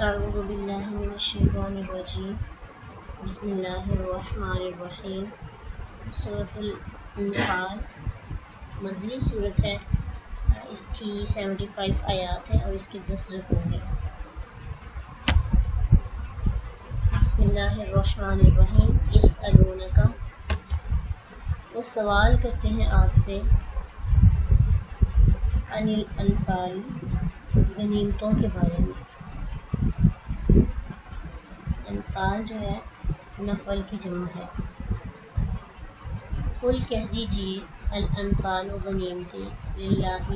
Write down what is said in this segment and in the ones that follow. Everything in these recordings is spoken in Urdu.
اعوذ باللہ من الشیطان الرجیم بسم اللہ الرحمن الرحیم۔ سورۃ الانفال مدنی سورت ہے، اس کی 75 آیات ہیں اور اس کے 10 رکوع ہیں۔ بسم اللہ الرحمن الرحیم۔ یسألونک، وہ سوال کرتے ہیں آپ سے، عن الانفال، غنیمتوں کے بارے میں۔ انفال جو ہے نفل کی جمع ہے۔ قل کہہ دیجئے، الانفال و غنیمتیں للہ،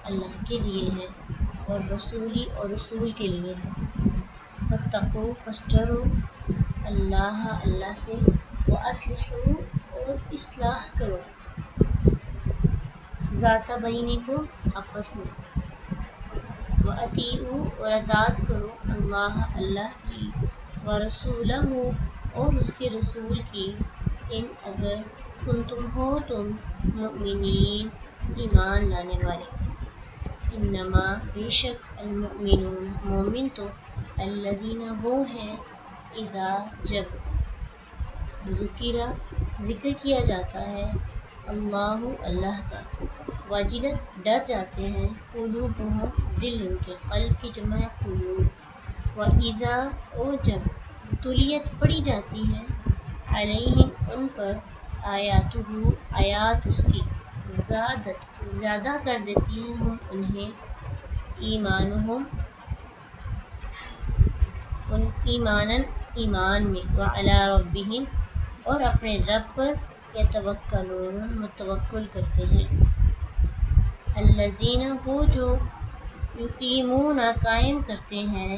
اللہ کے لیے ہیں، اور رسولی، اور رسول کے لیے ہیں۔ فاتقوا، پس ڈرو، اللہ، اللہ سے، واصلحوا، اور اصلاح کرو، ذات بینکم، آپس میں، واطیعوا، اور اطاعت کرو، اللہ، اللہ کی، ورسولہ، اور اس کے رسول کی، ان اگر کنتم ہو تم مؤمنین، ایمان لانے والے۔ انما، بے شک، المؤمنون، مومن تو، الذین، وہ ہیں، اذا، جب، ذکر کیا جاتا ہے اللہ، اللہ کا، وجلت، ڈر جاتے ہیں، قلوبہم، دل ان کے، قلب کی جمع ہے قلوب، وَإِذَا، اور جب، تلیت، پڑھی جاتی ہے، علیہم، ان پر، آیاتہ، آیات اس کی، زادت، زیادہ کر دیتی ہیں ہم انہیں، ایمانہم، ان ایماناً، ایمان میں، وعلی ربہم، اور اپنے رب پر، یتوکلون، متوکل کرتے ہیں۔ الذین، وہ جو، یقیمون، قائم کرتے ہیں،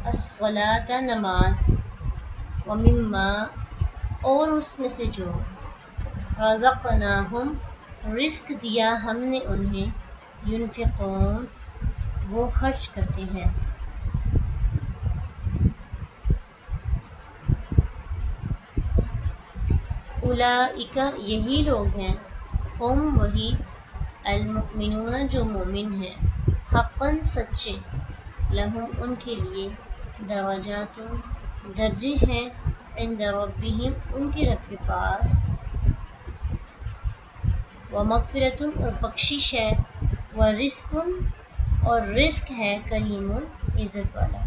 الصلاۃ، نماز، ومما، اور اس میں سے جو، رزقناہم، رزق دیا ہم نے انہیں، ینفقون، وہ خرچ کرتے ہیں۔ اولئک، یہی لوگ ہیں، ہم، وہی، المؤمنون، جو مومن ہیں، حقاً، سچے، لہم، ان کے لیے، درجات، درجے ہیں، عند ربہم، ان کے رب کے پاس، ومغفرۃ، اور بخشش ہے، ورزق، اور رزق ہے، کریم، عزت والا۔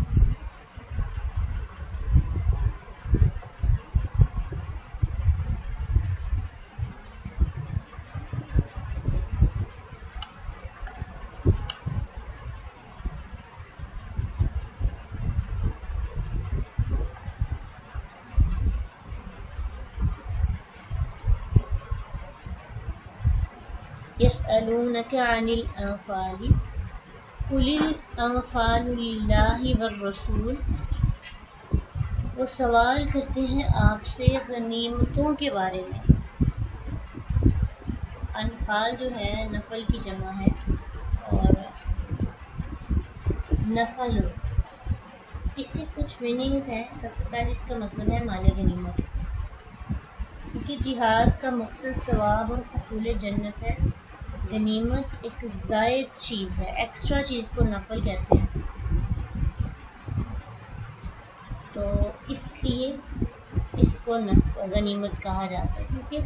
یسألونک عن الانفال، قل الانفال للہ والرسول، وہ سوال کرتے ہیں آپ سے غنیمتوں کے بارے میں۔ انفال جو ہے نفل کی جمع ہے، اور نفل، اس کے کچھ میننگز ہیں۔ سب سے پہلے اس کا مطلب ہے مال غنیمت، کیونکہ جہاد کا مقصد ثواب اور حصول جنت ہے۔ غنیمت ایک زائد چیز ہے، ایکسٹرا چیز کو نفل کہتے ہیں، تو اس لیے اس کو غنیمت کہا جاتا ہے، کیونکہ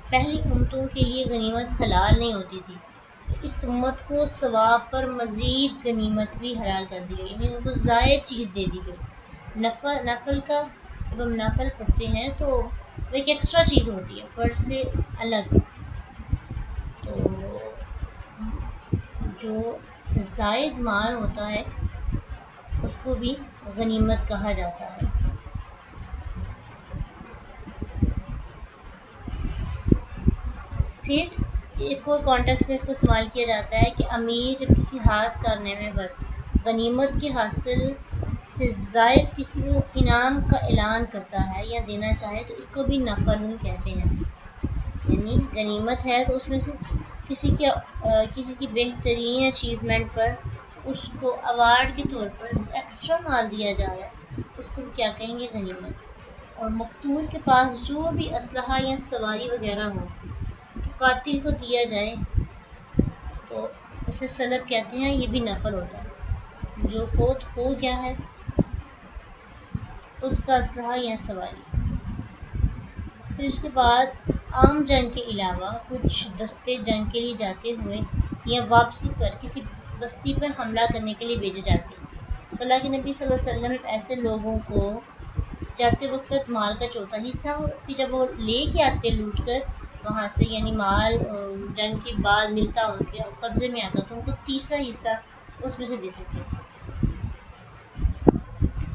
پہلی امتوں کے لیے غنیمت حلال نہیں ہوتی تھی، تو اس امت کو ثواب پر مزید غنیمت بھی حلال کر دی گئی، یعنی ان کو زائد چیز دے دی گئی۔ نفل کا، جب ہم نفل پڑھتے ہیں تو وہ ایک ایکسٹرا چیز ہوتی ہے فرض سے الگ، تو جو زائد مال ہوتا ہے اس کو بھی غنیمت کہا جاتا ہے۔ پھر ایک اور کانٹیکس میں اس کو استعمال کیا جاتا ہے کہ امیر جب کسی حاصل کرنے میں غنیمت کے حاصل سے زائد کسی کو انعام کا اعلان کرتا ہے یا دینا چاہے تو اس کو بھی نفل کہتے ہیں، یعنی غنیمت ہے تو اس میں سے کسی کی بہترین اچیومنٹ پر اس کو ایوارڈ کے طور پر ایکسٹرا مال دیا جا رہا ہے، اس کو کیا کہیں گے؟ غنیمت۔ اور مقتول کے پاس جو بھی اسلحہ یا سواری وغیرہ ہو قاتل کو دیا جائے تو اسے سلب کہتے ہیں، یہ بھی نفل ہوتا ہے۔ جو فوت ہو گیا ہے اس کا اسلحہ یا سواری۔ پھر اس کے بعد عام جنگ کے علاوہ کچھ دستے جنگ کے لیے جاتے ہوئے یا واپسی پر کسی بستی پر حملہ کرنے کے لیے بھیجے جاتے ہیں۔ تو اللہ کے نبی صلی اللہ علیہ وسلم نے ایسے لوگوں کو جاتے وقت مال کا چوتھا حصہ، پھر جب وہ لے کے آتے لوٹ کر وہاں سے، یعنی مال جنگ کے بعد ملتا ان کے قبضے میں آتا، تو ان کو تیسرا حصہ اس میں سے دیتے تھے۔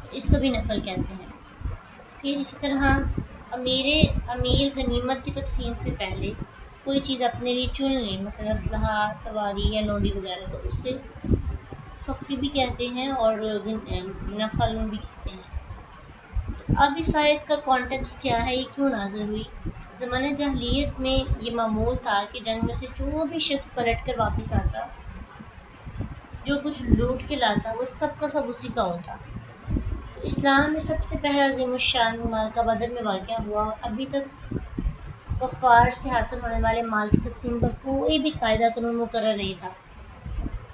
تو اس کو بھی نفل کہتے ہیں۔ پھر اسی طرح امیر غنیمت کی تقسیم سے پہلے کوئی چیز اپنے لیے چن لیں، مثلا اسلحہ، سواری یا لونڈی وغیرہ، تو اسے صفی بھی کہتے ہیں اور نفل بھی کہتے ہیں۔ اب اس آیت کا کانٹیکس کیا ہے، یہ کیوں نازل ہوئی؟ زمانہ جاہلیت میں یہ معمول تھا کہ جنگ میں سے جو بھی شخص پلٹ کر واپس آتا، جو کچھ لوٹ کے لاتا، وہ سب کا سب اسی کا ہوتا۔ اسلام میں سب سے پہلا عظیم الشان معرکہ بدر میں واقع ہوا۔ ابھی تک کفار سے حاصل ہونے والے مال کی تقسیم پر کوئی بھی قاعدہ قانون مقرر نہیں تھا۔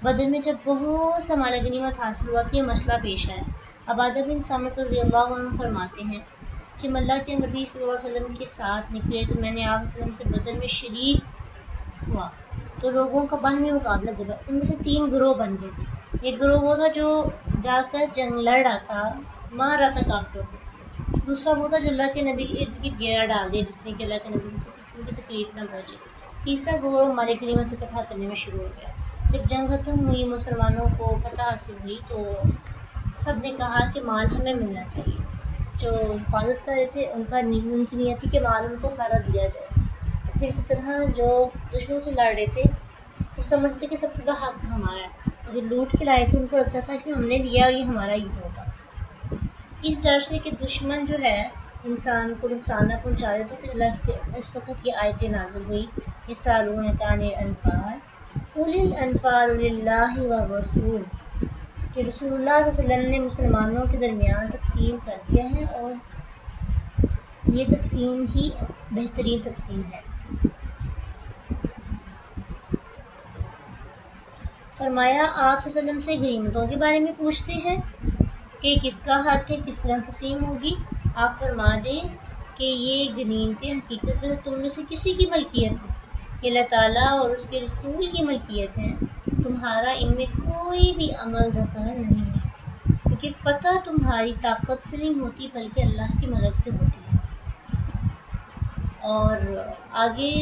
بدر میں جب بہت سا مال غنیمت حاصل ہوا تو یہ مسئلہ پیش آیا۔ عبادہ بن صامت رضی اللہ عنہ فرماتے ہیں کہ اللہ کے نبی صلی اللہ علیہ وسلم کے ساتھ نکلے تو میں نے آپ صلی اللہ علیہ وسلم سے بدر میں شریک ہوا تو لوگوں کا باہمی مقابلہ دیکھا۔ ان میں سے 3 گروہ بن گئے تھے۔ ایک گروہ وہ تھا جو جا کر جنگ لڑ رہا تھا، مار رہا تھا کافروں کو۔ دوسرا وہ تھا جو اللہ کے نبی کے ارد گرد گھیرا ڈال دیا، جس نے کہ اللہ کے نبی کو کسی قسم کی تکلیف نہ پہنچے۔ تیسرا گروہ مال غنیمت اکٹھا کرنے میں شروع ہو گیا۔ جب جنگ ختم ہوئی، مسلمانوں کو فتح حاصل ہوئی تو سب نے کہا کہ مال ہمیں ملنا چاہیے۔ جو حفاظت کر رہے تھے ان کی نیت تھی کہ مال ان کو سارا دیا جائے۔ پھر اسی طرح جو دشمنوں سے لڑ رہے تھے وہ سمجھتے کہ سب سے بڑا حق ہمارا ہے، اور جو لوٹ کے لائے تھے ان کو لگتا تھا کہ ہم نے لیا اور یہ ہمارا ہی ہوگا۔ اس ڈر سے کہ دشمن جو ہے انسان کو نقصان نہ پہنچائے، تو پھر اللہ کے اس وقت یہ آیتیں نازل ہوئی، یسألونک عن الانفال قل الانفال للہ والرسول، کہ رسول اللہ صلی اللہ علیہ وسلم نے مسلمانوں کے درمیان تقسیم کر دیا ہے اور یہ تقسیم ہی بہترین تقسیم ہے۔ فرمایا آپ صلی اللہ علیہ وسلم سے غنیمتوں کے بارے میں پوچھتے ہیں کہ کس کا حق ہے، کس طرح تقسیم ہوگی؟ آپ فرما دیں کہ یہ غنیمتیں حقیقت میں تم میں سے کسی کی ملکیت نہیں، یہ اللہ تعالیٰ اور اس کے رسول کی ملکیت ہے، تمہارا ان میں کوئی بھی عمل دخل نہیں ہے، کیونکہ فتح تمہاری طاقت سے نہیں ہوتی بلکہ اللہ کی مدد سے ہوتی ہے۔ اور آگے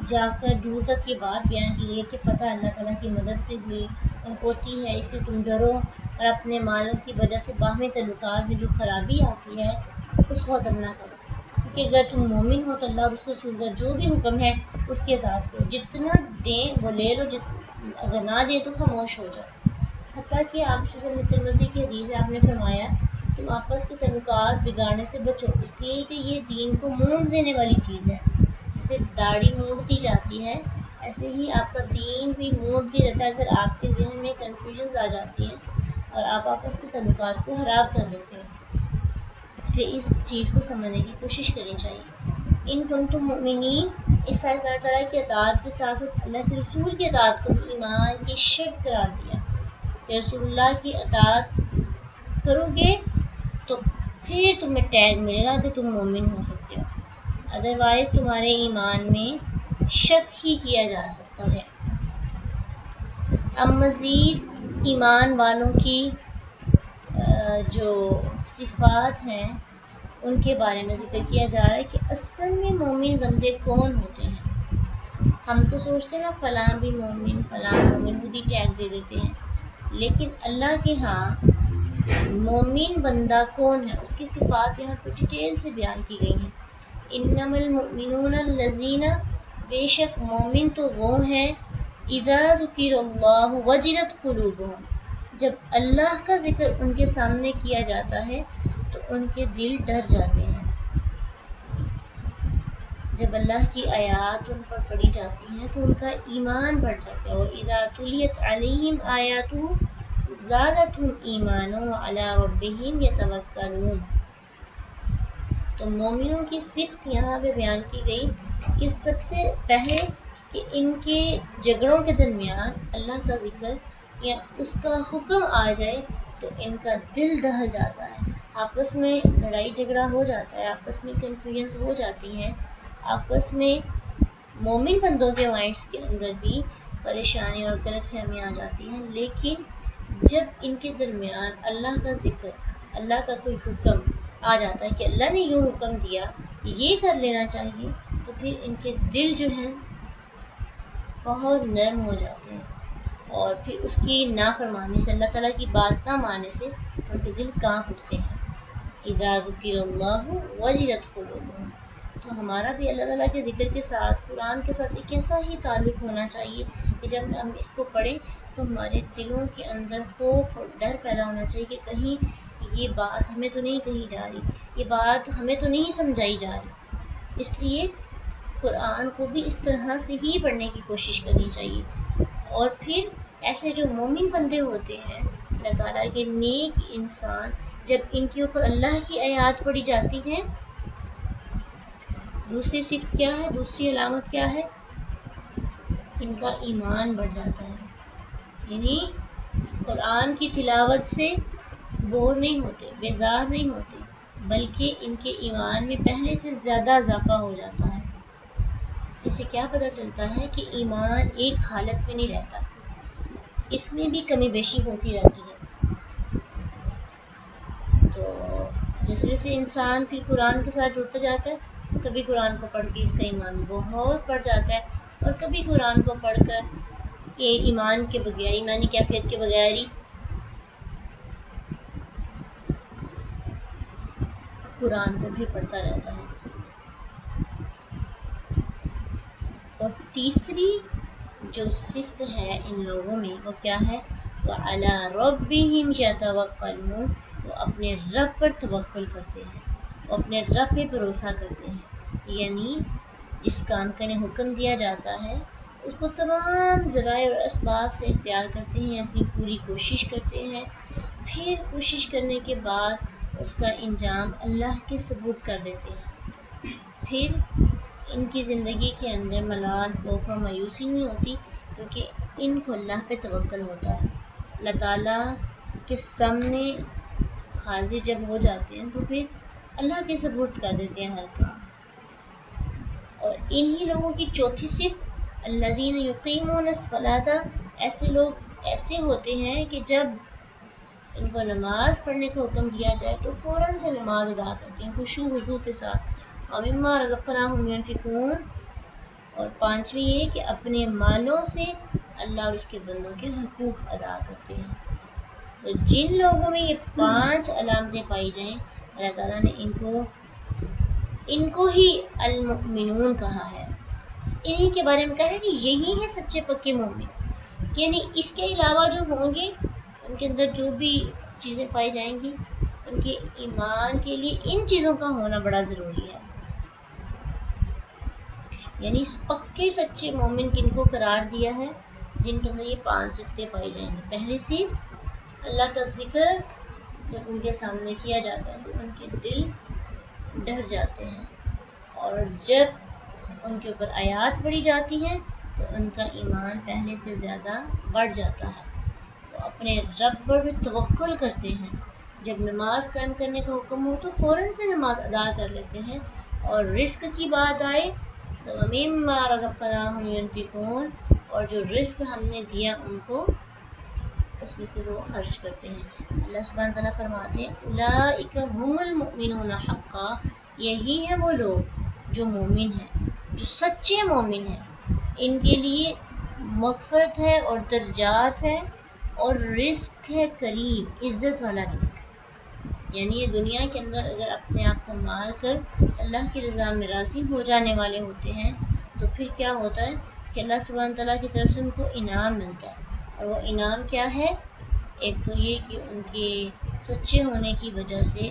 جا کر دور تک یہ بات بیان کی ہے کہ فتح اللہ تعالیٰ کی مدد سے ہوئی اور ہوتی ہے، اس لیے تم ڈرو اور اپنے مالوں کی وجہ سے باہمی تعلقات میں جو خرابی آتی ہے اس کو ختم نہ کرو، کیونکہ اگر تم مومن ہو تو اللہ اور اس کے رسول کا جو بھی حکم ہے اس کی اطاعت کرو، جتنا دیں وہ لے لو، اگر نہ دیں تو خاموش ہو جاؤ۔ حتیٰ کہ آپ سے ترمذی کی حدیث ہے، آپ نے فرمایا تم آپس کے تعلقات بگاڑنے سے بچو، اس لیے کہ یہ دین کو مونڈ دینے والی چیز ہے، جس سے داڑھی مونڈ دی جاتی ہے ایسے ہی آپ کا دین بھی مونڈ دیا جاتا ہے۔ اگر آپ کے ذہن میں کنفیوژنز آ جاتی ہیں اور آپ آپس کے تعلقات کو خراب کر دیتے ہیں، اس لیے اس چیز کو سمجھنے کی کوشش کرنی چاہیے۔ ان کنتم مؤمنین، اس آیت میں اللہ تعالیٰ کی اطاعت کے ساتھ ساتھ اللہ کے رسول کی اطاعت کو بھی ایمان کی شرط قرار دیا کہ رسول اللہ کی اطاعت کرو گے تو پھر تمہیں ٹیگ ملے گا کہ تم مومن ہو سکتے ہو، ادروائز تمہارے ایمان میں شک ہی کیا جا سکتا ہے۔ اب مزید ایمان والوں کی جو صفات ہیں ان کے بارے میں ذکر کیا جا رہا ہے کہ اصل میں مومن بندے کون ہوتے ہیں۔ ہم تو سوچتے ہیں فلاں بھی مومن، فلاں مومن، خود ہی ٹیگ دے دیتے ہیں، لیکن اللہ کے ہاں مومن بندہ کون ہے اس کی صفات یہاں پہ ڈیٹیل سے بیان کی گئی ہیں۔ انما المؤمنون الذین، بے شک مومن تو وہ ہیں، اذا ذکر اللہ وجلت قلوبہم، جب اللہ کا ذکر ان کے سامنے کیا جاتا ہے تو ان کے دل ڈر جاتے ہیں۔ جب اللہ کی آیات ان پر پڑھی جاتی ہیں تو ان کا ایمان بڑھ جاتا ہے، اور اذا تلیت علیہم آیاتہ زادتہم ایمانا وعلی ربہم یتوکلون۔ تو مومنوں کی صفت یہاں پہ بیان کی گئی کہ سب سے پہلے کہ ان کے جھگڑوں کے درمیان اللہ کا ذکر یا اس کا حکم آ جائے تو ان کا دل دہل جاتا ہے، آپس میں لڑائی جھگڑا ہو جاتا ہے، آپس میں کنفیوژنس ہو جاتی ہیں، آپس میں مومن بندوں کے مائنڈس کے اندر بھی پریشانی اور غلط فہمی آ جاتی ہیں۔ لیکن جب ان کے درمیان اللہ کا ذکر، اللہ کا کوئی حکم آ جاتا ہے کہ اللہ نے یوں حکم دیا یہ کر لینا چاہیے، تو پھر ان کے دل جو ہیں بہت نرم ہو جاتے ہیں، اور پھر اس کی نافرمانی سے، اللہ تعالیٰ کی بات نہ ماننے سے ان کے دل کانپ اٹھتے ہیں۔ اذا ذکر اللہ وجلت قلوبہم، تو ہمارا بھی اللہ تعالیٰ کے ذکر کے ساتھ، قرآن کے ساتھ ایک ایسا ہی تعلق ہونا چاہیے کہ جب ہم اس کو پڑھیں تو ہمارے دلوں کے اندر خوف اور ڈر پیدا ہونا چاہیے کہ کہیں یہ بات ہمیں تو نہیں کہی جا رہی، یہ بات ہمیں تو نہیں سمجھائی جا رہی۔ اس لیے قرآن کو بھی اس طرح سے ہی پڑھنے کی کوشش کرنی چاہیے۔ اور پھر ایسے جو مومن بندے ہوتے ہیں، اللہ تعالیٰ کے نیک انسان، جب ان کے اوپر اللہ کی آیات پڑھی جاتی ہیں، دوسری صفت کیا ہے، دوسری علامت کیا ہے؟ ان کا ایمان بڑھ جاتا ہے، یعنی قرآن کی تلاوت سے بور نہیں ہوتے، بیزار نہیں ہوتے، بلکہ ان کے ایمان میں پہلے سے زیادہ اضافہ ہو جاتا ہے۔ اس سے کیا پتہ چلتا ہے کہ ایمان ایک حالت میں نہیں رہتا، اس میں بھی کمی بیشی ہوتی رہتی ہے۔ تو جیسے جیسے انسان پھر قرآن کے ساتھ جڑتا جاتا ہے، کبھی قرآن کو پڑھ کے اس کا ایمان بہت بڑھ جاتا ہے، اور کبھی قرآن کو پڑھ کر یہ ایمان کے بغیر، ایمانی کیفیت کے بغیر ہی قرآن کو بھی پڑھتا رہتا ہے۔ اور تیسری جو صفت ہے ان لوگوں میں وہ کیا ہے؟ وَعَلَىٰ رَبِّهِمْ يَتَوَكَّلُونَ، وہ اپنے رب پر توکل کرتے ہیں، وہ اپنے رب پہ بھروسہ کرتے ہیں، یعنی جس کام کا انہیں حکم دیا جاتا ہے اس کو تمام ذرائع اور اسباب سے اختیار کرتے ہیں، اپنی پوری کوشش کرتے ہیں، پھر کوشش کرنے کے بعد اس کا انجام اللہ کے سپرد کر دیتے ہیں۔ پھر ان کی زندگی کے اندر ملال، خوف اور مایوسی نہیں ہوتی، کیونکہ ان کو اللہ پہ توکل ہوتا ہے۔ اللہ تعالیٰ کے سامنے حاضر جب ہو جاتے ہیں تو پھر اللہ کے سپرد کر دیتے ہیں ہر کام۔ اور انہی لوگوں کی چوتھی صفت الذین یقیمون الصلاۃ، ایسے لوگ ایسے ہوتے ہیں کہ جب ان کو نماز پڑھنے کا حکم دیا جائے تو فوراً سے نماز ادا کرتے ہیں، خشوع و خضوع کے ساتھ۔ ومما رزقناہم ینفقون، اور پانچویں یہ کہ اپنے مالوں سے اللہ اور اس کے بندوں کے حقوق ادا کرتے ہیں۔ تو جن لوگوں میں یہ 5 علامتیں پائی جائیں، اللہ تعالیٰ نے ان کو ہی المؤمنون کہا ہے، انہی کے بارے میں کہا ہے کہ یہی ہیں سچے پکے مومن۔ یعنی اس کے علاوہ جو ہوں گے، ان کے اندر جو بھی چیزیں پائی جائیں گی، ان کے ایمان کے لیے ان چیزوں کا ہونا بڑا ضروری ہے۔ یعنی پکے سچے مومن کن کو قرار دیا ہے؟ جن کے اندر یہ 5 صفتیں پائی جائیں گی۔ پہلی صفت، اللہ کا ذکر جب ان کے سامنے کیا جاتا ہے تو ان کے دل ڈر جاتے ہیں، اور جب ان کے اوپر آیات پڑھی جاتی ہیں تو ان کا ایمان پہلے سے زیادہ بڑھ جاتا ہے، وہ اپنے رب پر بھی توکل کرتے ہیں۔ جب نماز قائم کرنے کا حکم ہو تو فوراً سے نماز ادا کر لیتے ہیں، اور رزق کی بات آئے تو مما رزقناہم ینفقون، اور جو رزق ہم نے دیا ان کو اس میں سے وہ خرچ کرتے ہیں۔ اللہ سبحانہ تعالیٰ فرماتے ہیں اولئک هم المؤمنون حقا، یہی ہے وہ لوگ جو مومن ہیں، جو سچے مومن ہیں۔ ان کے لیے مغفرت ہے اور درجات ہے اور رزق ہے کریم، عزت والا رزق۔ یعنی یہ دنیا کے اندر اگر اپنے آپ کو مار کر اللہ کی رضا میں راضی ہو جانے والے ہوتے ہیں تو پھر کیا ہوتا ہے کہ اللہ سبحانہ تعالیٰ کی طرف سے ان کو انعام ملتا ہے، اور وہ انعام کیا ہے؟ ایک تو یہ کہ ان کے سچے ہونے کی وجہ سے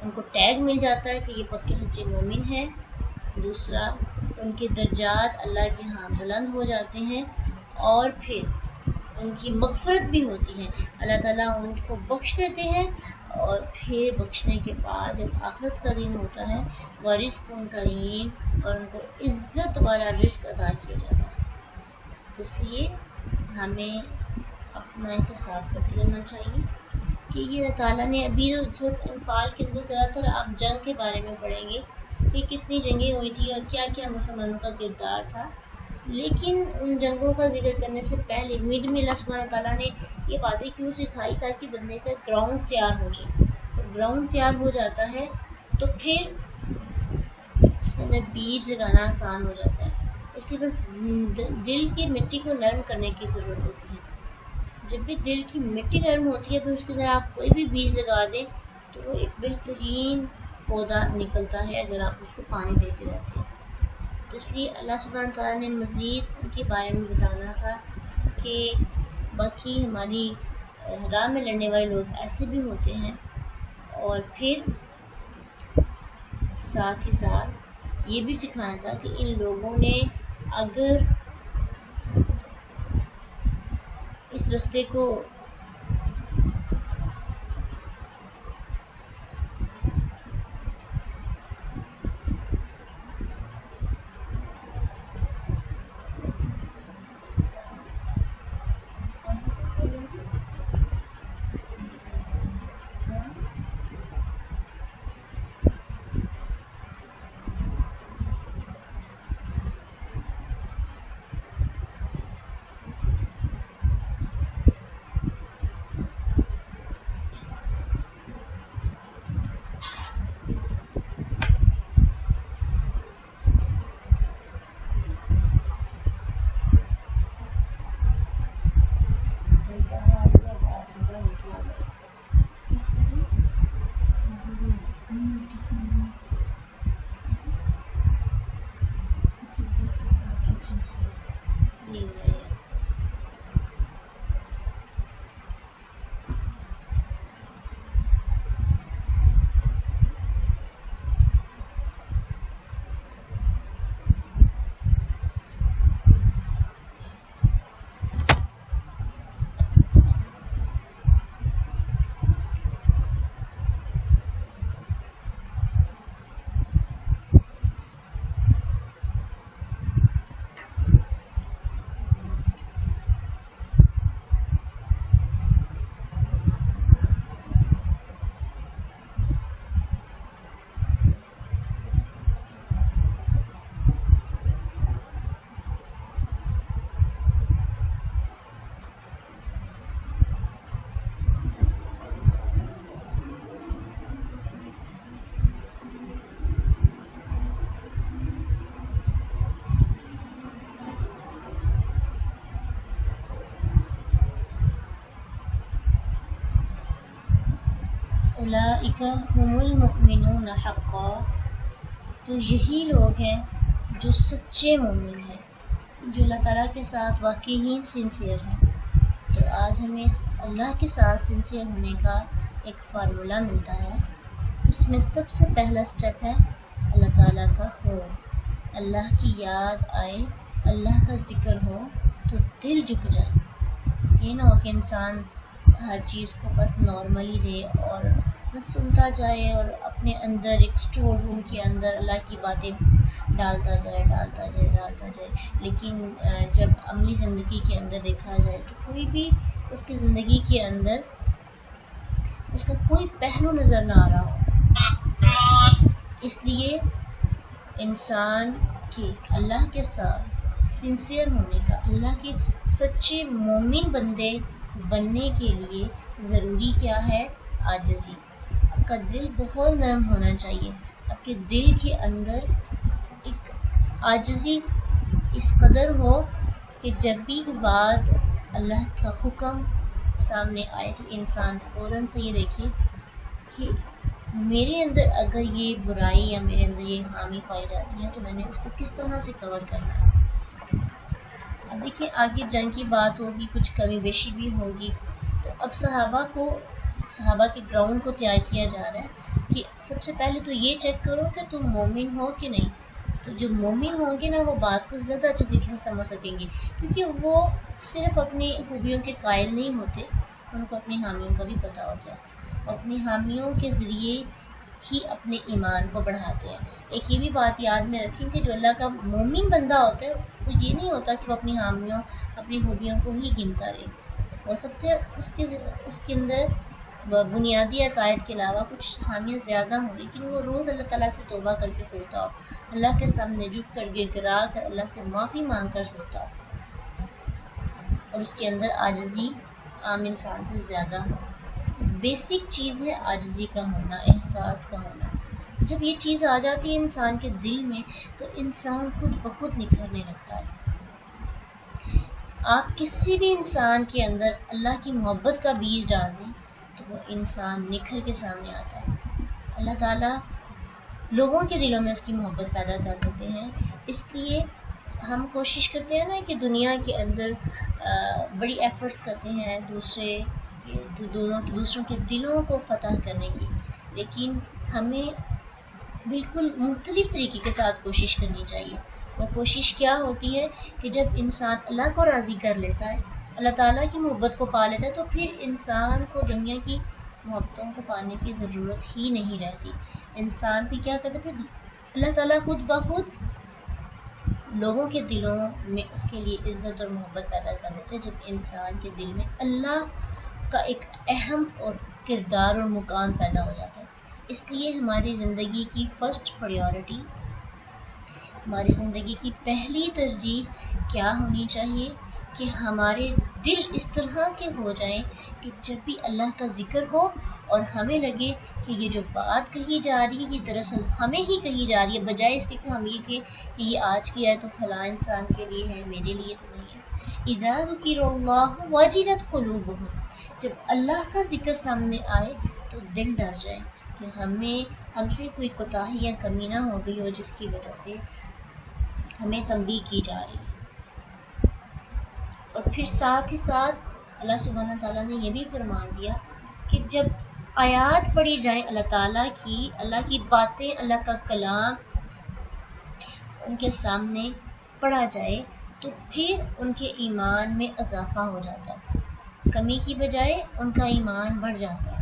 ان کو ٹیگ مل جاتا ہے کہ یہ پکے سچے مومن ہیں، دوسرا ان کے درجات اللہ کے ہاں بلند ہو جاتے ہیں، اور پھر ان کی مغفرت بھی ہوتی ہے، اللہ تعالیٰ ان کو بخش دیتے ہیں، اور پھر بخشنے کے بعد جب آخرت کا دن ہوتا ہے وہ رزق ان کریم اور ان کو عزت والا رزق عطا کیا جاتا ہے۔ اس لیے ہمیں اپنا احتساب کرتے رہنا چاہیے کہ یہ اللہ تعالیٰ نے ابھی جو انفال کے اندر زیادہ تر آپ جنگ کے بارے میں پڑھیں گے کہ کتنی جنگیں ہوئی تھی اور کیا کیا مسلمانوں کا کردار تھا، لیکن ان جنگوں کا ذکر کرنے سے پہلے مڈ میں اللہ سبحانہ تعالیٰ نے یہ باتیں کیوں سکھائی تاکہ بندے کا گراؤنڈ تیار ہو جائے۔ تو گراؤنڈ تیار ہو جاتا ہے تو پھر اس کے اندر بیج لگانا آسان ہو جاتا ہے۔ اس لیے بس دل کی مٹی کو نرم کرنے کی ضرورت ہوتی ہے۔ جب بھی دل کی مٹی نرم ہوتی ہے تو اس کے اندر آپ کوئی بھی بیج لگا دیں تو وہ ایک بہترین پودا نکلتا ہے اگر آپ اس کو پانی دیتے رہتے ہیں۔ اس لیے اللہ سبحانہ تعالیٰ نے مزید ان کے بارے میں بتانا تھا کہ باقی ہماری راہ میں لڑنے والے لوگ ایسے بھی ہوتے ہیں، اور پھر ساتھ ہی ساتھ یہ بھی سکھانا تھا کہ ان لوگوں نے اگر اس رستے کو اولئک هم المؤمنون حقا، تو یہی لوگ ہیں جو سچے مومن ہیں، جو اللہ تعالیٰ کے ساتھ واقعی ہی سنسیئر ہیں۔ تو آج ہمیں اللہ کے ساتھ سنسیئر ہونے کا ایک فارمولہ ملتا ہے۔ اس میں سب سے پہلا سٹیپ ہے اللہ تعالیٰ کا خوف، اللہ کی یاد آئے، اللہ کا ذکر ہو تو دل جھک جائے۔ یہ نہ ہو کہ انسان ہر چیز کو بس نارملی دے اور بس سنتا جائے اور اپنے اندر ایک اسٹور روم کے اندر اللہ کی باتیں ڈالتا جائے، لیکن جب عملی زندگی کے اندر دیکھا جائے تو کوئی بھی اس کی زندگی کے اندر اس کا کوئی پہلو نظر نہ آ رہا ہو۔ اس لیے انسان کے اللہ کے ساتھ سنسیئر ہونے کا، اللہ کے سچے مومن بندے بننے کے لیے ضروری کیا ہے؟ عاجزی۔ آپ کا دل بہت نرم ہونا چاہیے، آپ کے دل کے اندر ایک عاجزی اس قدر ہو کہ جب بھی بات اللہ کا حکم سامنے آئے تو انسان فوراً سے یہ دیکھے کہ میرے اندر اگر یہ برائی یا میرے اندر یہ خامی پائی جاتی ہے تو میں نے اس کو کس طرح سے کور کرنا ہے۔ اب دیکھیں آگے جنگ کی بات ہوگی، کچھ کمی بیشی بھی ہوگی، تو اب صحابہ کے گراؤنڈ کو تیار کیا جا رہا ہے کہ سب سے پہلے تو یہ چیک کرو کہ تم مومن ہو کہ نہیں، تو جو مومن ہوں گے نا وہ بات کو زیادہ اچھے طریقے سے سمجھ سکیں گے، کیونکہ وہ صرف اپنی خوبیوں کے قائل نہیں ہوتے، ان کو اپنی حامیوں کا بھی پتہ ہوتا ہے، اپنی حامیوں کے ذریعے ہی اپنے ایمان کو بڑھاتے ہیں۔ ایک یہ بھی بات یاد میں رکھیں کہ جو اللہ کا مومن بندہ ہوتا ہے وہ یہ نہیں ہوتا کہ وہ اپنی حامیوں اپنی خوبیوں کو ہی گنتا رہے، ہو سکتا ہے اس کے اندر بنیادی عقائد کے علاوہ کچھ حامیاں زیادہ ہوں، لیکن وہ روز اللہ تعالیٰ سے توبہ کر کے سوتا ہو، اللہ کے سامنے جھک کر گر گرا کر اللہ سے معافی مانگ کر سوتا ہو، اور اس کے اندر عاجزی عام انسان سے زیادہ ہو۔ بیسک چیز ہے عاجزی کا ہونا، احساس کا ہونا۔ جب یہ چیز آ جاتی ہے انسان کے دل میں تو انسان خود بخود نکھرنے لگتا ہے۔ آپ کسی بھی انسان کے اندر اللہ کی محبت کا بیج ڈال دیں تو وہ انسان نکھر کے سامنے آتا ہے۔ اللہ تعالیٰ لوگوں کے دلوں میں اس کی محبت پیدا کر دیتے ہیں، اس لیے ہم کوشش کرتے ہیں نا کہ دنیا کے اندر بڑی ایفرٹس کرتے ہیں دوسروں کے دلوں کو فتح کرنے کی، لیکن ہمیں بالکل مختلف طریقے کے ساتھ کوشش کرنی چاہیے۔ وہ کوشش کیا ہوتی ہے کہ جب انسان اللہ کو راضی کر لیتا ہے، اللہ تعالیٰ کی محبت کو پا لیتا ہے، تو پھر انسان کو دنیا کی محبتوں کو پانے کی ضرورت ہی نہیں رہتی۔ انسان بھی کیا کرتا ہے، پھر اللہ تعالیٰ خود بخود لوگوں کے دلوں میں اس کے لیے عزت اور محبت پیدا کر دیتے ہیں، جب انسان کے دل میں اللہ کا ایک اہم اور کردار اور مقام پیدا ہو جاتا ہے۔ اس لیے ہماری زندگی کی فرسٹ پریورٹی، ہماری زندگی کی پہلی ترجیح کیا ہونی چاہیے کہ ہمارے دل اس طرح کے ہو جائیں کہ جب بھی اللہ کا ذکر ہو اور ہمیں لگے کہ یہ جو بات کہی جا رہی ہے یہ دراصل ہمیں ہی کہی جا رہی ہے، بجائے اس کے کہ ہم یہ کہ یہ آج کی ہے تو فلاں انسان کے لیے ہے، میرے لیے تو نہیں ہے۔ اذا ذکر اللہ وجلت قلوبہم، جب اللہ کا ذکر سامنے آئے تو دل ڈر جائے کہ ہم سے کوئی کوتاہی یا کمی نہ ہو گئی ہو جس کی وجہ سے ہمیں تنبیہ کی جا رہی ہے۔ اور پھر ساتھ ہی ساتھ اللہ سبحانہ تعالیٰ نے یہ بھی فرمان دیا کہ جب آیات پڑھی جائیں اللہ تعالیٰ کی باتیں، اللہ کا کلام ان کے سامنے پڑھا جائے تو پھر ان کے ایمان میں اضافہ ہو جاتا ہے، کمی کی بجائے ان کا ایمان بڑھ جاتا ہے،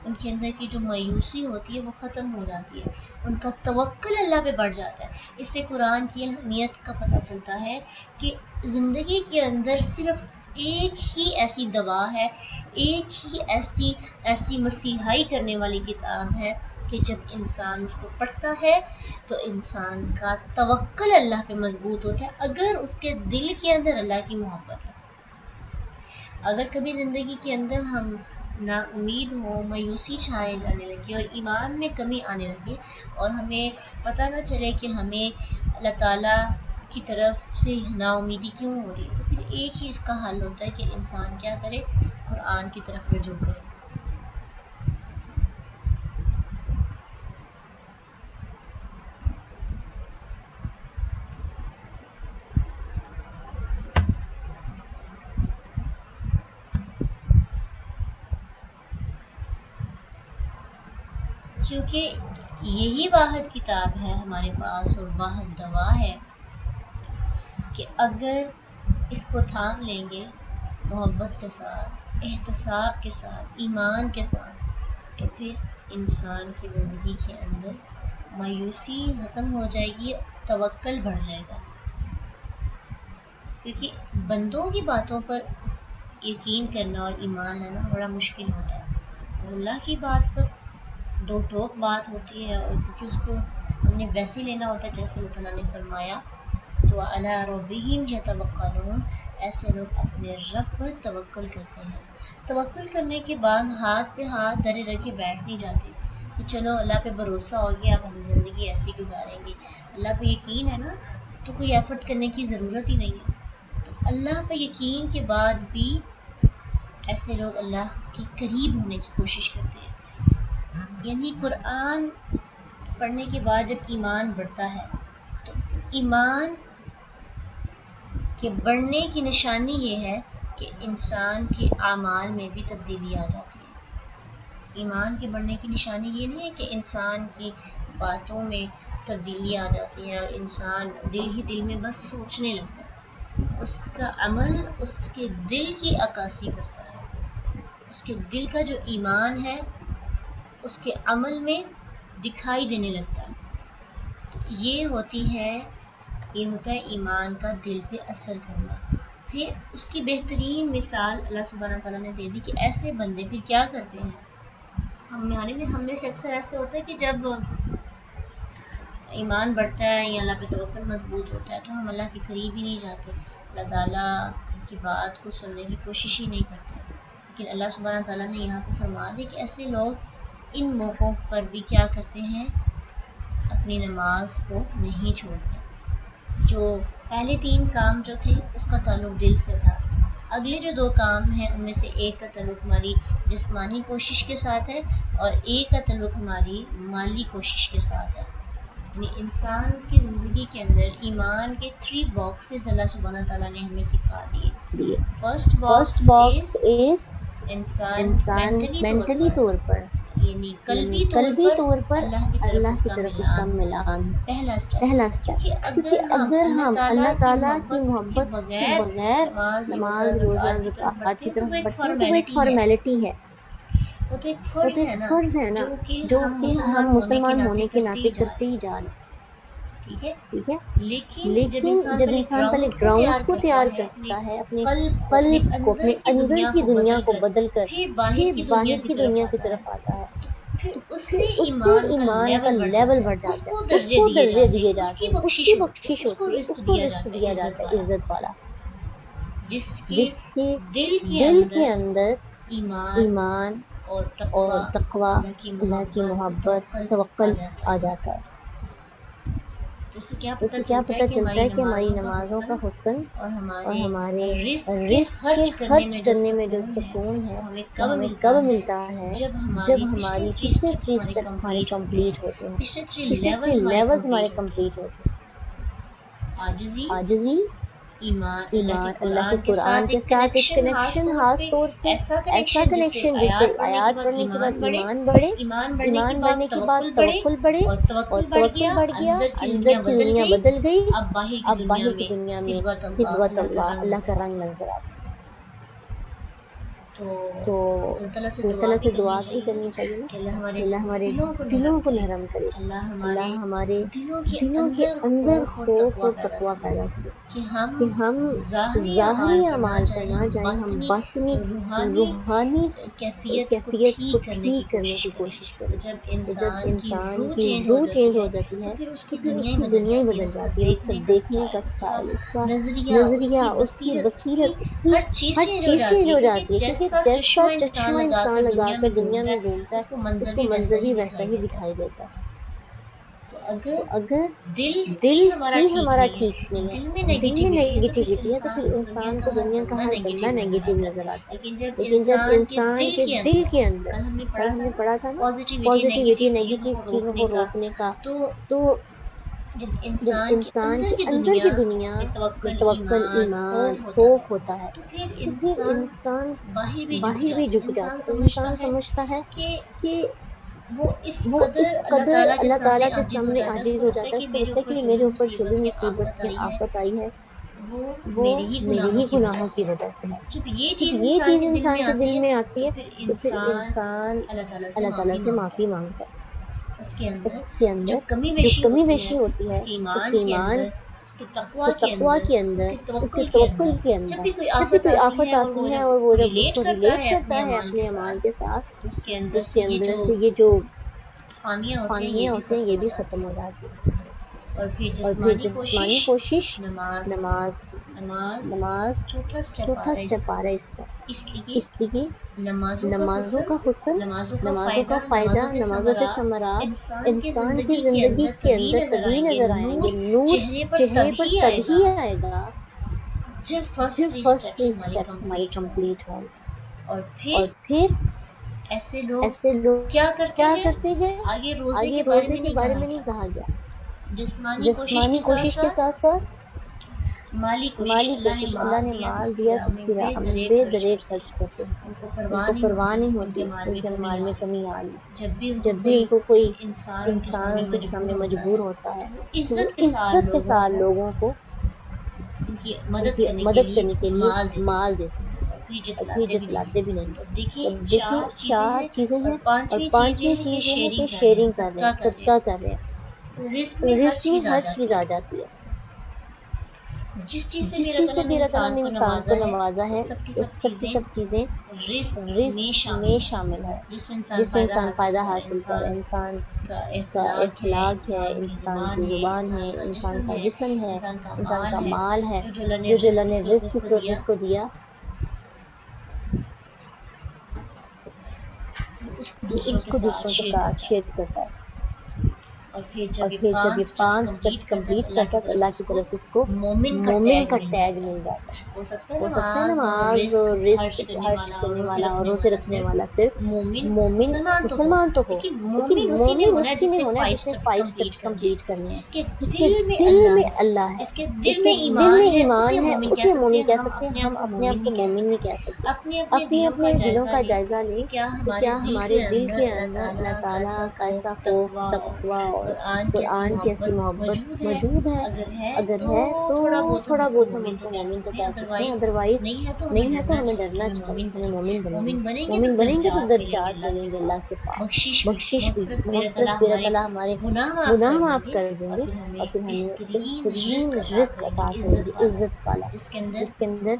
ان کے اندر کی جو مایوسی ہوتی ہے وہ ختم ہو جاتی ہے، ان کا توکل اللہ پہ بڑھ جاتا ہے۔ اس سے قرآن کی اہمیت کا پتہ چلتا ہے کہ زندگی کے اندر صرف ایک ہی ایسی دوا ہے، ایک ہی ایسی مسیحائی کرنے والی کتاب ہے کہ جب انسان اس کو پڑھتا ہے تو انسان کا توکل اللہ پہ مضبوط ہوتا ہے، اگر اس کے دل کے اندر اللہ کی محبت ہے۔ اگر کبھی زندگی کے اندر ہم نا امید ہو، مایوسی چھائے جانے لگی اور ایمان میں کمی آنے لگی اور ہمیں پتہ نہ چلے کہ ہمیں اللہ تعالیٰ کی طرف سے نا امیدی کیوں ہو رہی ہے، تو پھر ایک ہی اس کا حل ہوتا ہے کہ انسان کیا کرے، قرآن کی طرف رجوع کرے۔ کیونکہ یہی واحد کتاب ہے ہمارے پاس اور واحد دوا ہے کہ اگر اس کو تھام لیں گے محبت کے ساتھ، احتساب کے ساتھ، ایمان کے ساتھ، تو پھر انسان کی زندگی کے اندر مایوسی ختم ہو جائے گی، توکل بڑھ جائے گا۔ کیونکہ بندوں کی باتوں پر یقین کرنا اور ایمان لانا بڑا مشکل ہوتا ہے، اور اللہ کی بات پر دو ٹوک بات ہوتی ہے، اور کیونکہ اس کو ہم نے ویسے لینا ہوتا ہے جیسے اللہ تعالیٰ نے فرمایا، تو علی ربہم یتوکلون، ایسے لوگ اپنے رب پر توکل کرتے ہیں۔ توکل کرنے کے بعد ہاتھ پہ ہاتھ دھرے رکھ کے بیٹھ نہیں جاتے کہ چلو اللہ پہ بھروسہ ہو گیا اب ہم زندگی ایسی گزاریں گے، اللہ پہ یقین ہے نا تو کوئی ایفرٹ کرنے کی ضرورت ہی نہیں ہے۔ تو اللہ پہ یقین کے بعد بھی ایسے لوگ اللہ کے قریب ہونے کی کوشش کرتے ہیں، یعنی قرآن پڑھنے کے بعد جب ایمان بڑھتا ہے تو ایمان کے بڑھنے کی نشانی یہ ہے کہ انسان کے اعمال میں بھی تبدیلی آ جاتی ہے۔ ایمان کے بڑھنے کی نشانی یہ نہیں ہے کہ انسان کی باتوں میں تبدیلی آ جاتی ہے اور انسان دل ہی دل میں بس سوچنے لگتا ہے. اس کا عمل اس کے دل کی عکاسی کرتا ہے. اس کے دل کا جو ایمان ہے اس کے عمل میں دکھائی دینے لگتا ہے. یہ ہوتا ہے ایمان کا دل پہ اثر کرنا. پھر اس کی بہترین مثال اللہ سبحانہ تعالیٰ نے دے دی کہ ایسے بندے پھر کیا کرتے ہیں. ہم میں سے اکثر ایسے ہوتا ہے کہ جب ایمان بڑھتا ہے یا اللہ پہ توکل مضبوط ہوتا ہے تو ہم اللہ کے قریب ہی نہیں جاتے, اللہ تعالیٰ کی بات کو سننے کی کوشش ہی نہیں کرتے. لیکن اللہ سبحانہ تعالیٰ نے یہاں پہ فرما دیا کہ ایسے لوگ ان موقعوں پر بھی کیا کرتے ہیں, اپنی نماز کو نہیں چھوڑتے. جو پہلے 3 کام جو تھے اس کا تعلق دل سے تھا. اگلے جو 2 کام ہیں ان میں سے ایک کا تعلق ہماری جسمانی کوشش کے ساتھ ہے اور ایک کا تعلق ہماری مالی کوشش کے ساتھ ہے. یعنی انسان کی زندگی کے اندر ایمان کے 3 باکسز اللہ سبحانہ تعالیٰ نے ہمیں سکھا دیے. فرسٹ باکس از انسان مینٹلی طور پر یعنی قلبی طور پر اللہ کی طرف اس کا ملان. پہلا اسٹیپ کہ اگر ہم اللہ تعالیٰ کی محبت کے بغیر نماز روزہ زکوٰۃ کی طرف بڑھتے ہیں تو ایک فارمیلٹی ہے, وہ تو ایک فرض ہے نا جو کہ ہم مسلمان ہونے کے ناطے کرتے ہی جا رہے ہیں. ٹھیک ہے, لیکن جب انسان پہلے گراؤنڈ کو تیار کرتا ہے, اپنے قلب کو, اپنے اندر کی دنیا کو بدل کر پھر باہر کی دنیا کی طرف آتا ہے, پھر اس سے ایمان کا لیول بڑھ جاتا ہے, اس کو درجے دیے جاتے ہیں, اس کی بخشش ہوتی ہے, اس کو رزق دیا جاتا ہے عزت والا, جس کے دل کے اندر ایمان اور تقوی, اللہ کی محبت, توکل آ جاتا ہے. اس سے کیا پتہ چلتا ہے کہ ہماری نمازوں کا حسن اور ہمارے رزق خرچ کرنے میں جو سکون ہے ہمیں کب ملتا ہے, جب ہماری پچھلے 3 اسٹیپس ہمارے کمپلیٹ ہوتے ہیں, پچھلے 3 لیول ہمارے کمپلیٹ ہوتے ہیں. عاجزی, ایمان, اللہ کے قرآن کے ساتھ ایک کنیکشن, خاص طور پہ ایسا کنیکشن جس سے آیات پڑھنے کے بعد ایمان بڑھے, ایمان بڑھنے کے بعد توکل بڑھے, اور توکل بڑھ گیا, اندر کی دنیا بدل گئی, اب باہر کی دنیا میں صبغت اللہ کا رنگ نظر آتا ہے. تو اللہ تعالیٰ سے دعا بھی کرنی چاہیے کہ اللہ ہمارے دلوں کو نرم کرے, اللہ ہمارے دلوں کے اندر خوف اور تقویٰ پیدا کرے کہ ہم ظاہری اعمال پر نہ جائیں, ہم باطنی روحانی کیفیت کو ٹھیک کرنے کی کوشش کریں. جب انسان کی روح چینج ہو جاتی ہے تو پھر اس کی دنیا ہی بدل جاتی ہے, اس کا دیکھنے کا اسٹائل, اس کا نظریہ, اس کی بصیرت, ہر چیز چینج ہو جاتی ہے. جیسا چشمہ انسان لگا کر دنیا میں گھومتا ہے اس کو منظر ہی ویسا ہی دکھائی دیتا ہے. تو اگر دل ہمارا ٹھیک نہیں ہے, دل میں نیگیٹیوٹی ہے, تو پھر انسان کو دنیا کا ہر بندہ نیگیٹو نظر آتا ہے. لیکن جب انسان کے دل کے اندر, ہم نے پڑھا تھا نا, پازیٹیوٹی, نیگیٹو چیزوں کو روکنے کا, تو جب انسان کے اندر کی دنیا میں توکل, ایمان, خوف ہوتا ہے, تو پھر انسان باہر بھی جھک جاتا ہے. انسان سمجھتا ہے کہ وہ اس قدر اللہ تعالیٰ کے سامنے عاجز ہو جاتا ہے, اس کو لگتا ہے کہ میرے اوپر جو بھی مصیبت کی آفت آئی ہے وہ میرے ہی گناہوں کی وجہ سے ہے. جب یہ چیز انسان کے دل میں آتی ہے تو پھر انسان اللہ تعالیٰ سے معافی مانگتا ہے. اس کے اندر جو کمی بیشی ہوتی ہے, اس کے ایمان, اس کے تقویٰ کے اندر, اس کے توکل کے اندر, جب بھی کوئی آفت آتی ہے اور وہ جب اس کو ریلیٹ کرتا ہے اپنے اعمال کے ساتھ, تو اس کے اندر سے یہ جو خامیاں ہوتے ہیں یہ بھی ختم ہو جاتی ہیں. اور پھر جسمانی کوشش, نماز چوتھا اسٹیپ آ رہا ہے اس کا, اس لیے نمازوں کا حسن, نمازوں کا فائدہ, نمازوں کے ثمرات انسان کی زندگی کے اندر تبھی نظر آئیں گے. نور چہرے پر تبھی آئے گا جب فرسٹ 3 اسٹیپ ہمارے کمپلیٹ ہوں. اور پھر ایسے لوگ کیا کرتے ہیں, آگے روزے کے بارے میں نہیں کہا گیا. جسمانی کوشش کے ساتھ مالی کوشش اللہ نے مال دیا تو اس کی راہ میں بے دریغ خرچ کرتے ہیں، ان کو پرواہ نہیں ہوتی ان کے مال میں کمی آ رہی، جب بھی ان کو کوئی انسان ان کے سامنے مجبور ہوتا ہے تو وہ عزت کے ساتھ لوگوں کو ان کی مدد کرنے کے لیے مال دیتے ہیں، اپنی جتلاتے بھی نہیں۔ دیکھیے چار چیزیں ہیں اور پانچویں چیز یہ ہے کہ شیئرنگ کر رہے ہیں، صدقہ کر رہے ہیں۔ رزق میں ہر چیز آ جاتی ہے، جس چیز سے بھی اللہ تعالیٰ نے انسان کو نوازا ہے سب کی سب چیزیں رزق میں شامل ہے، جس سے انسان فائدہ حاصل کرے، انسان کا اخلاق ہے، انسان کی زبان ہے، انسان کا جسم ہے، انسان کا مال ہے، جو اللہ نے رزق کی صورت میں اس کو دیا اس کو دوسروں کے ساتھ شیئر کرتا ہے، اور پھر جب یہ 5 اسٹیپس کمپلیٹ کرتا ہے تو اللہ کی طرف سے اس کو مومن کا ٹیگ مل جاتا ہے۔ ہو سکتا ہے نماز اور رزق خرچ کرنے والا اور روزے رکھنے والا صرف مومن مسلمان تو ہو، لیکن مومن اسی میں ہونا ہے جس نے 5 اسٹیپس کمپلیٹ کرنے ہیں، جس کے دل میں اللہ ہے، جس کے دل میں ایمان ہے، اسے مومن کہہ سکتے ہیں۔ ہم اپنے آپ کو مومن نہیں کہہ سکتے۔ اپنے دلوں کا جائزہ لیں کہ کیا ہمارے دل کے اندر اللہ تعالیٰ کا ایسا خوف، تقویٰ اور قرآن کی ایسی محبت موجود ہے؟ اگر ہے تو تھوڑا بہت ہم ان کو مومن تو کہہ سکتے ہیں، ادروائز نہیں ہے تو ہمیں ڈرنا چاہیے، ہمیں مومن بنیں گے تو درجات بنیں گے اللہ کے پاس، بخشش بھی، مغفرت بھی، اللہ تعالیٰ ہمارے گناہ معاف کر دیں گے اور پھر ہمیں بہترین رزق عطا کریں گے، عزت والا، جس کے اندر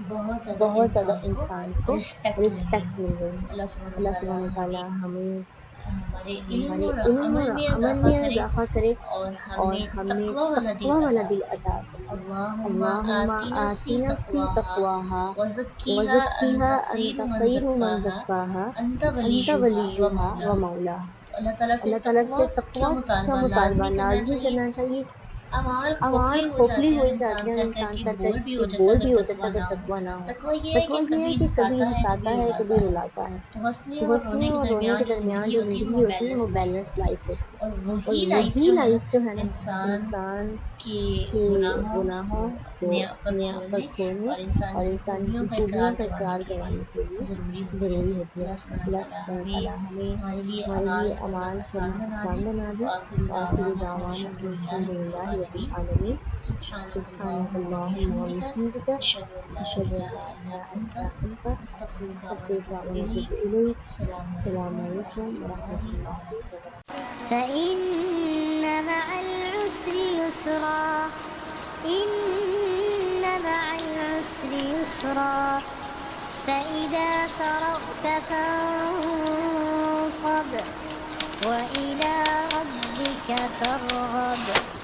بہت زیادہ انسان کو رسپیکٹ مل رہی ہے۔ اللہ سبحانہ وتعالیٰ ہمیں ہمارے علم اور عمل میں اضافہ کرے اور ہمیں تقویٰ والا دل عطا کرے۔ اللہم آتنا فی تقواہا وزکیہا انت خیر من زکاہا انت ولیہا و مولاہا۔ اللہ تعالیٰ سے تقویٰ کا مطالبہ لازمی کرنا چاہیے۔ اعمال کھوکھلی ہو جاتے ہیں، انسان کرتا ہے کہ بول بھی ہو جاتا ہے اگر تقویٰ نہ ہو۔ تقویٰ یہ ہے کہ کبھی ہنساتا ہے کبھی رلاتا ہے، تو ہنسنے اور رونے کے درمیان جو زندگی ہوتی ہے وہ بیلنس لائف ہوتی ہے، اور وہی لائف جو ہے نا انسان کے گناہوں کو اپنے آپ پر کھولنے اور انسان کی خوبیوں کا اقرار کروانے کے لیے ضروری ہوتی ہے۔ اللہ سبحانہ وتعالیٰ ہمیں ہمارے لیے اعمال آسان بنا دے، آخر دعوانا الحمدللہ رب العالمین۔ سبحانک اللہم و بحمدک اشہد ان لا الہ الا انت استغفرک و اتوب الیک۔ السلام علیکم ورحمۃ اللہ وبرکاتہ۔ فإن مع العسر يسرا إن مع العسر يسرا فإذا فرغت فانصب وإلى ربك فارغب۔